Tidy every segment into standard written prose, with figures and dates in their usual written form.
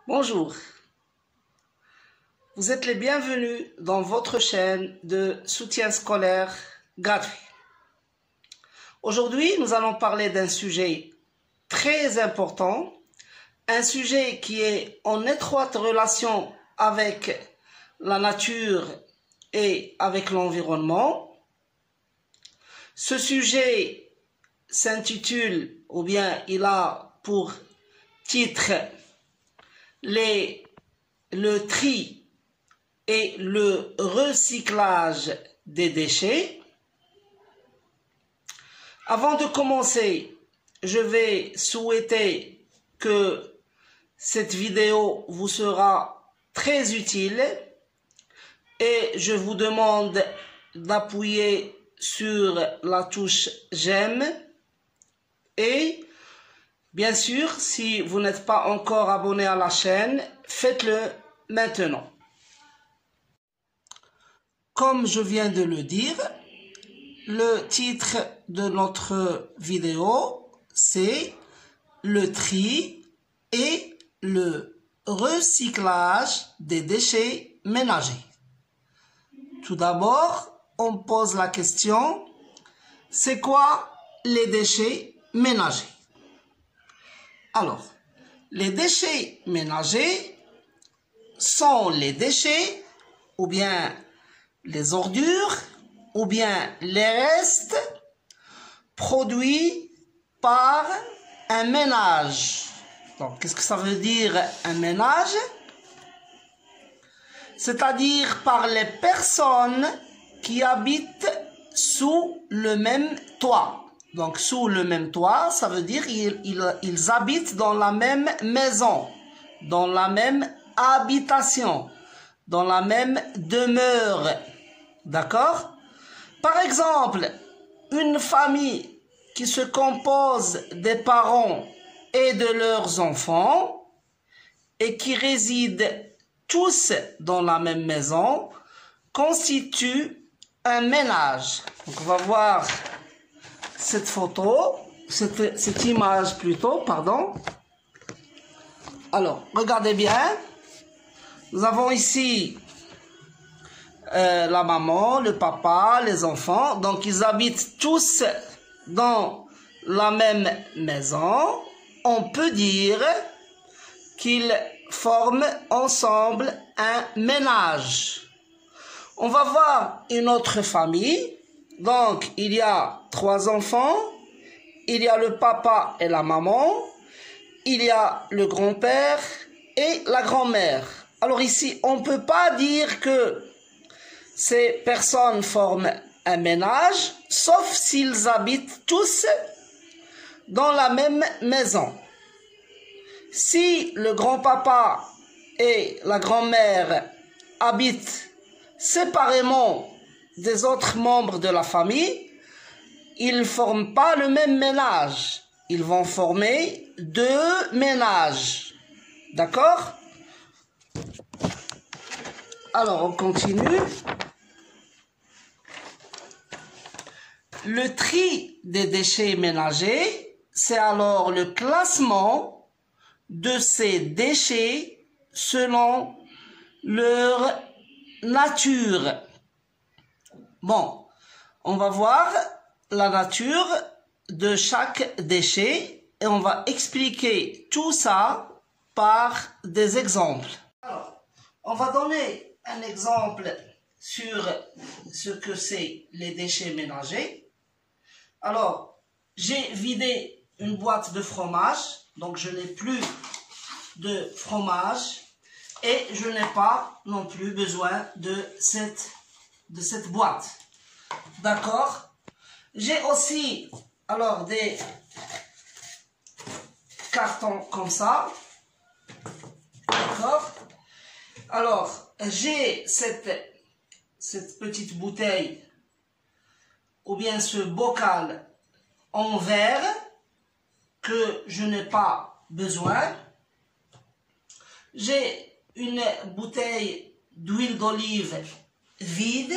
Bonjour, vous êtes les bienvenus dans votre chaîne de soutien scolaire gratuit. Aujourd'hui, nous allons parler d'un sujet très important, un sujet qui est en étroite relation avec la nature et avec l'environnement. Ce sujet s'intitule, ou bien il a pour titre le tri et le recyclage des déchets. Avant de commencer, je vais souhaiter que cette vidéo vous sera très utile et je vous demande d'appuyer sur la touche j'aime et bien sûr, si vous n'êtes pas encore abonné à la chaîne, faites-le maintenant. Comme je viens de le dire, le titre de notre vidéo, c'est le tri et le recyclage des déchets ménagers. Tout d'abord, on pose la question, c'est quoi les déchets ménagers? Alors, les déchets ménagers sont les déchets ou bien les ordures ou bien les restes produits par un ménage. Donc, qu'est-ce que ça veut dire un ménage? C'est-à-dire par les personnes qui habitent sous le même toit. Donc, sous le même toit, ça veut dire ils habitent dans la même maison, dans la même habitation, dans la même demeure. D'accord? Par exemple, une famille qui se compose des parents et de leurs enfants et qui résident tous dans la même maison constitue un ménage. Donc, on va voir cette photo, cette image plutôt, pardon. Alors, regardez bien. Nous avons ici la maman, le papa, les enfants. Donc, ils habitent tous dans la même maison. On peut dire qu'ils forment ensemble un ménage. On va voir une autre famille. Donc, il y a 3 enfants, il y a le papa et la maman, il y a le grand-père et la grand-mère. Alors ici, on ne peut pas dire que ces personnes forment un ménage, sauf s'ils habitent tous dans la même maison. Si le grand-papa et la grand-mère habitent séparément des autres membres de la famille, ils ne forment pas le même ménage. Ils vont former 2 ménages. D'accord? Alors, on continue. Le tri des déchets ménagers, c'est alors le classement de ces déchets selon leur nature. Bon, on va voir la nature de chaque déchet et on va expliquer tout ça par des exemples. Alors, on va donner un exemple sur ce que c'est les déchets ménagers. Alors, j'ai vidé une boîte de fromage, donc je n'ai plus de fromage et je n'ai pas non plus besoin de cette boîte. D'accord? J'ai aussi alors des cartons comme ça. D'accord? Alors, j'ai cette petite bouteille ou bien ce bocal en verre que je n'ai pas besoin. J'ai une bouteille d'huile d'olive vide.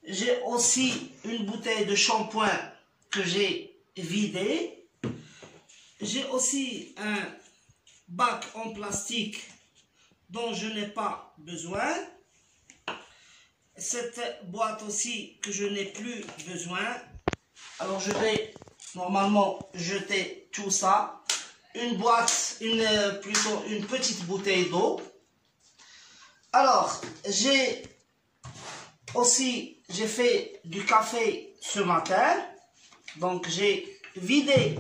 J'ai aussi une bouteille de shampoing que j'ai vidée. J'ai aussi un bac en plastique dont je n'ai pas besoin. Cette boîte aussi que je n'ai plus besoin. Alors je vais normalement jeter tout ça. Une boîte, plutôt une petite bouteille d'eau. Alors j'ai fait du café ce matin. Donc j'ai vidé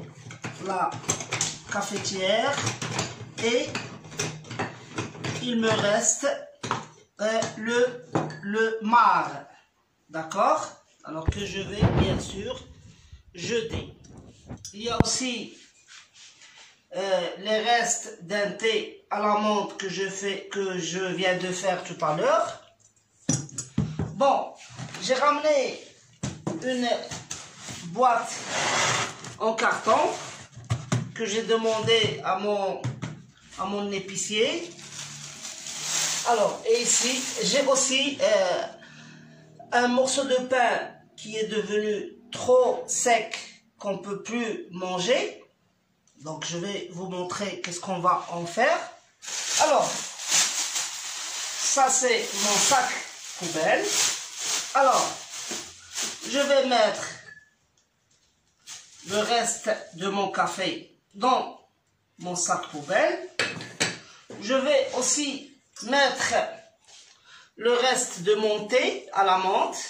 la cafetière et il me reste le marc, d'accord? Alors que je vais bien sûr jeter. Il y a aussi les restes d'un thé à la menthe que je viens de faire tout à l'heure. Bon, j'ai ramené une boîte en carton que j'ai demandé à mon épicier. Alors, et ici, j'ai aussi un morceau de pain qui est devenu trop sec, qu'on ne peut plus manger. Donc, je vais vous montrer qu'est-ce qu'on va en faire. Alors, ça c'est mon sac poubelle. Alors, je vais mettre le reste de mon café dans mon sac poubelle. Je vais aussi mettre le reste de mon thé à la menthe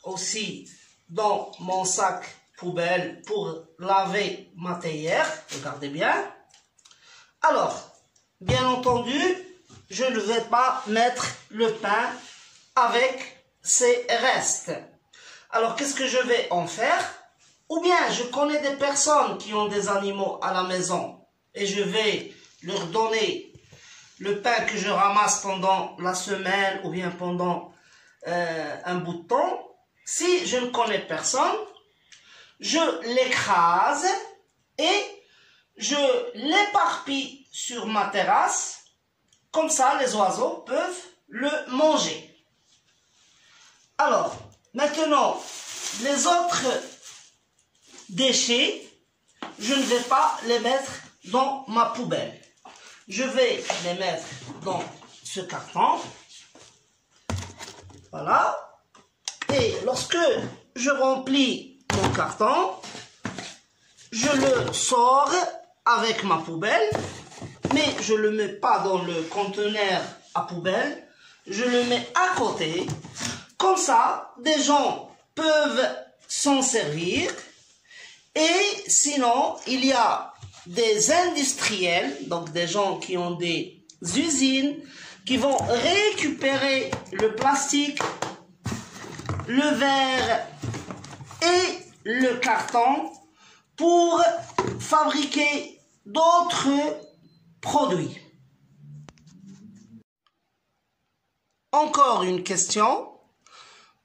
aussi dans mon sac poubelle pour laver ma théière. Regardez bien. Alors, bien entendu, je ne vais pas mettre le pain avec ces restes. Alors, qu'est-ce que je vais en faire? Ou bien, je connais des personnes qui ont des animaux à la maison et je vais leur donner le pain que je ramasse pendant la semaine ou bien pendant un bout de temps. Si je ne connais personne, je l'écrase et je l'éparpille sur ma terrasse. Comme ça, les oiseaux peuvent le manger. Alors, maintenant, les autres déchets, je ne vais pas les mettre dans ma poubelle. Je vais les mettre dans ce carton. Voilà. Et lorsque je remplis mon carton, je le sors avec ma poubelle, mais je ne le mets pas dans le conteneur à poubelle. Je le mets à côté. Comme ça, des gens peuvent s'en servir. Et sinon, il y a des industriels, donc des gens qui ont des usines, qui vont récupérer le plastique, le verre et le carton pour fabriquer d'autres produits. Encore une question.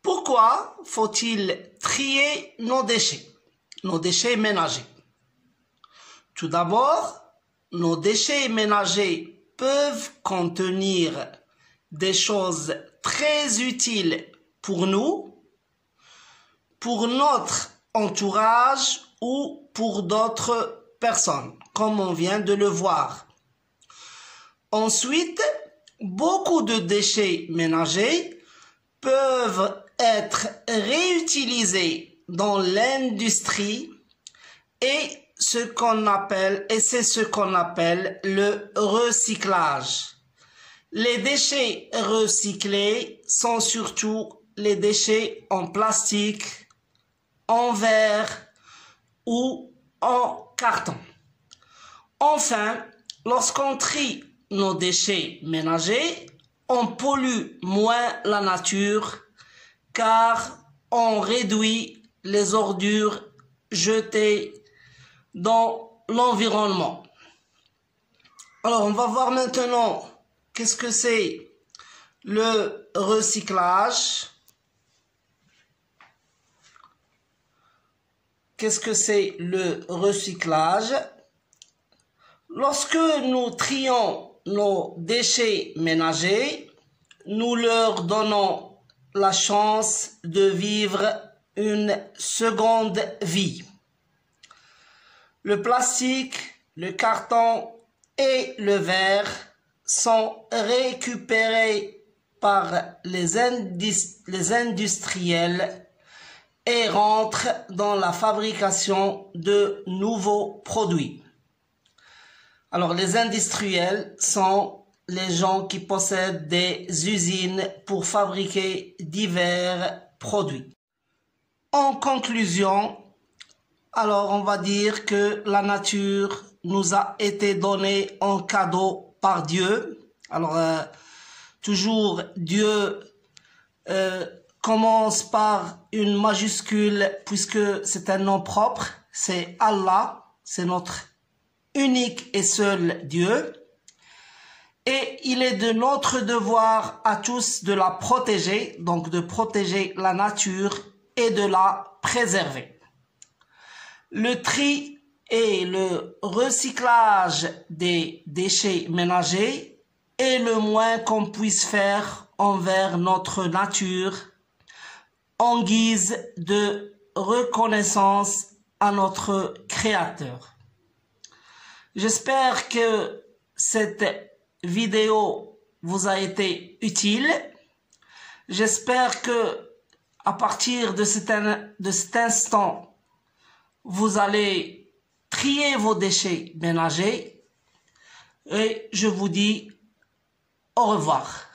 Pourquoi faut-il trier nos déchets ménagers? Tout d'abord, nos déchets ménagers peuvent contenir des choses très utiles pour nous, pour notre entourage ou pour d'autres personnes, comme on vient de le voir. Ensuite, beaucoup de déchets ménagers peuvent être réutilisés dans l'industrie et c'est ce qu'on appelle le recyclage. Les déchets recyclés sont surtout les déchets en plastique, en verre ou en carton. Enfin, lorsqu'on trie nos déchets ménagers, on pollue moins la nature car on réduit les ordures jetées dans l'environnement. Alors, on va voir maintenant qu'est-ce que c'est le recyclage. Qu'est-ce que c'est le recyclage? Lorsque nous trions nos déchets ménagers, nous leur donnons la chance de vivre une seconde vie. Le plastique, le carton et le verre sont récupérés par les industriels et rentrent dans la fabrication de nouveaux produits. Alors, les industriels sont les gens qui possèdent des usines pour fabriquer divers produits. En conclusion, alors on va dire que la nature nous a été donnée en cadeau par Dieu. Alors, toujours Dieu commence par une majuscule puisque c'est un nom propre, c'est Allah, c'est notre unique et seul Dieu. Et il est de notre devoir à tous de la protéger, donc de protéger la nature et de la préserver. Le tri et le recyclage des déchets ménagers est le moins qu'on puisse faire envers notre nature en guise de reconnaissance à notre Créateur. J'espère que cette vidéo vous a été utile. J'espère que à partir de cet instant, vous allez trier vos déchets ménagers et je vous dis au revoir.